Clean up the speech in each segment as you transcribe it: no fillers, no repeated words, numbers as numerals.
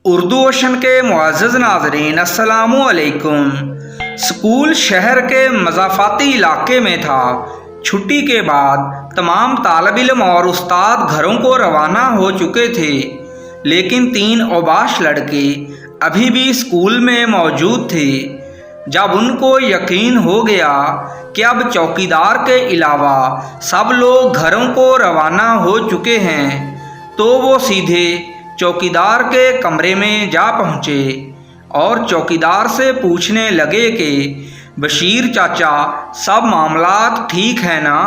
Urdu ocean کے معزز ناظرین السلام علیکم۔ اسکول شہر کے مضافاتی علاقے میں تھا۔ چھٹی کے بعد تمام طالب علم اور استاد گھروں کو روانہ ہو چکے تھے، لیکن 3 اوباش لڑکے ابھی بھی اسکول میں موجود تھے۔ جب ان کو یقین ہو گیا کہ اب چوکیدار کے علاوہ سب لوگ گھروں کو روانہ ہو چکے ہیں، تو وہ سیدھے چوکیدار کے کمرے میں جا پہنچے اور چوکیدار سے پوچھنے لگے کہ بشیر چاچا، سب معاملات ٹھیک ہیں نا؟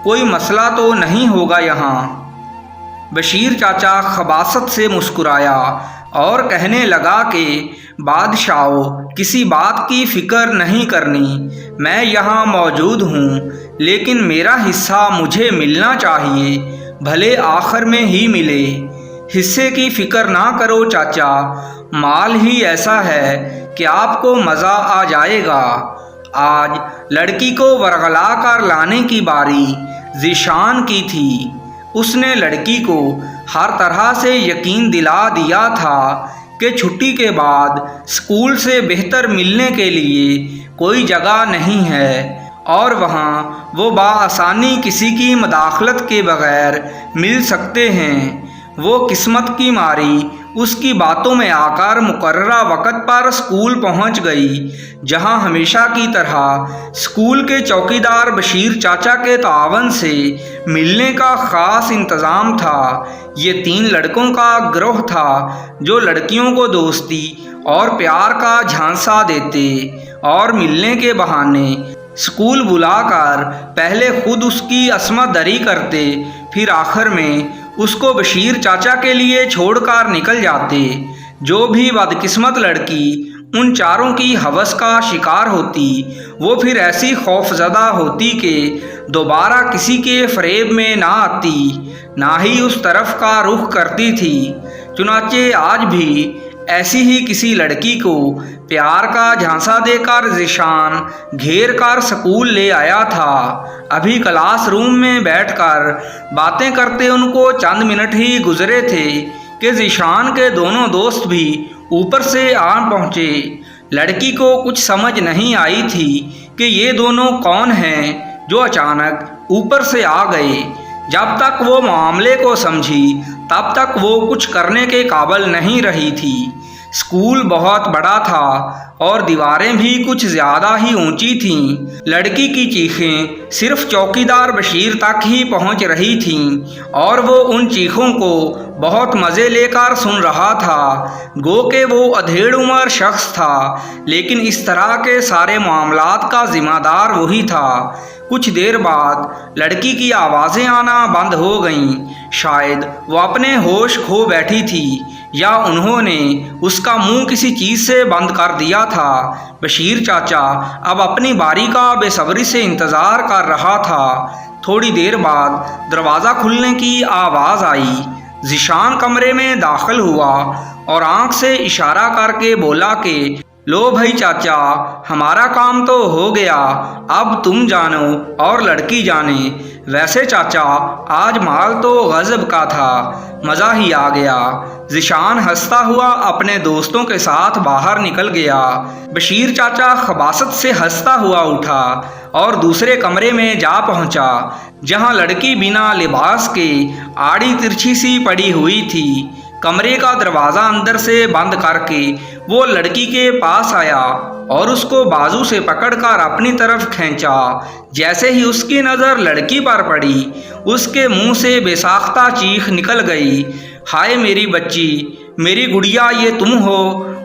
کوئی مسئلہ تو نہیں ہوگا یہاں؟ بشیر چاچا خباثت سے مسکرایا اور کہنے لگا کہ بادشاہو، کسی بات کی فکر نہیں کرنی، میں یہاں موجود ہوں، لیکن میرا حصہ مجھے ملنا چاہیے، بھلے آخر میں ہی ملے۔ حصے کی فکر نہ کرو چاچا، مال ہی ایسا ہے کہ آپ کو مزہ آ جائے گا۔ آج لڑکی کو ورغلا کر لانے کی باری ذیشان کی تھی۔ اس نے لڑکی کو ہر طرح سے یقین دلا دیا تھا کہ چھٹی کے بعد اسکول سے بہتر ملنے کے لیے کوئی جگہ نہیں ہے اور وہاں وہ بآسانی کسی کی مداخلت کے بغیر مل سکتے ہیں۔ وہ قسمت کی ماری اس کی باتوں میں آ کر مقررہ وقت پر اسکول پہنچ گئی، جہاں ہمیشہ کی طرح اسکول کے چوکیدار بشیر چاچا کے تعاون سے ملنے کا خاص انتظام تھا۔ یہ 3 لڑکوں کا گروہ تھا جو لڑکیوں کو دوستی اور پیار کا جھانسا دیتے اور ملنے کے بہانے اسکول بلا کر پہلے خود اس کی عصمت دری کرتے، پھر آخر میں اس کو بشیر چاچا کے لیے چھوڑ کر نکل جاتے۔ جو بھی بدقسمت لڑکی ان 4 کی ہوس کا شکار ہوتی، وہ پھر ایسی خوفزدہ ہوتی کہ دوبارہ کسی کے فریب میں نہ آتی، نہ ہی اس طرف کا رخ کرتی تھی۔ چنانچہ آج بھی ایسی ہی کسی لڑکی کو پیار کا جھانسا دے کر ذیشان گھیر کر سکول لے آیا تھا۔ ابھی کلاس روم میں بیٹھ کر باتیں کرتے ان کو چند منٹ ہی گزرے تھے کہ ذیشان کے دونوں دوست بھی اوپر سے آن پہنچے۔ لڑکی کو کچھ سمجھ نہیں آئی تھی کہ یہ دونوں کون ہیں جو اچانک اوپر سے آ گئے۔ جب تک وہ معاملے کو سمجھی تب تک وہ کچھ کرنے کے قابل نہیں رہی تھی۔ اسکول بہت بڑا تھا اور دیواریں بھی کچھ زیادہ ہی اونچی تھیں۔ لڑکی کی چیخیں صرف چوکیدار بشیر تک ہی پہنچ رہی تھیں اور وہ ان چیخوں کو بہت مزے لے کر سن رہا تھا، گو کہ وہ ادھیڑ عمر شخص تھا، لیکن اس طرح کے سارے معاملات کا ذمہ دار وہی تھا۔ کچھ دیر بعد لڑکی کی آوازیں آنا بند ہو گئیں۔ شاید وہ اپنے ہوش کھو بیٹھی تھی یا انہوں نے اس کا منہ کسی چیز سے بند کر دیا تھا۔ بشیر چاچا اب اپنی باری کا بے صبری سے انتظار کر رہا تھا۔ تھوڑی دیر بعد دروازہ کھلنے کی آواز آئی۔ ذیشان کمرے میں داخل ہوا اور آنکھ سے اشارہ کر کے بولا کہ لو بھائی چاچا، ہمارا کام تو ہو گیا، اب تم جانو اور لڑکی جانے۔ ویسے چاچا، آج مال تو غضب کا تھا، مزہ ہی آ گیا۔ ذیشان ہنستا ہوا اپنے دوستوں کے ساتھ باہر نکل گیا۔ بشیر چاچا خباثت سے ہنستا ہوا اٹھا اور دوسرے کمرے میں جا پہنچا، جہاں لڑکی بنا لباس کے آڑی ترچھی سی پڑی ہوئی تھی۔ کمرے کا دروازہ اندر سے بند کر کے وہ لڑکی کے پاس آیا اور اس کو بازو سے پکڑ کر اپنی طرف کھینچا۔ جیسے ہی اس کی نظر لڑکی پر پڑی، اس کے منہ سے بے ساختہ چیخ نکل گئی، ہائے میری بچی، میری گڑیا، یہ تم ہو؟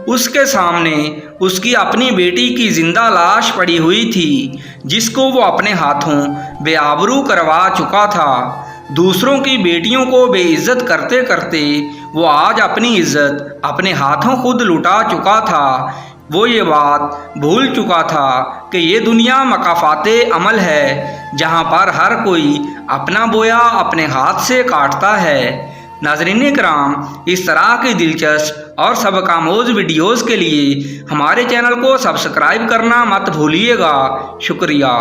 اس کے سامنے اس کی اپنی بیٹی کی زندہ لاش پڑی ہوئی تھی، جس کو وہ اپنے ہاتھوں بے آبرو کروا چکا تھا۔ دوسروں کی بیٹیوں کو بے عزت کرتے کرتے وہ آج اپنی عزت اپنے ہاتھوں خود لٹا چکا تھا۔ وہ یہ بات بھول چکا تھا کہ یہ دنیا مکافات عمل ہے، جہاں پر ہر کوئی اپنا بویا اپنے ہاتھ سے کاٹتا ہے۔ ناظرین کرام، اس طرح کی دلچسپ اور سبق آموز ویڈیوز کے لیے ہمارے چینل کو سبسکرائب کرنا مت بھولیے گا۔ شکریہ۔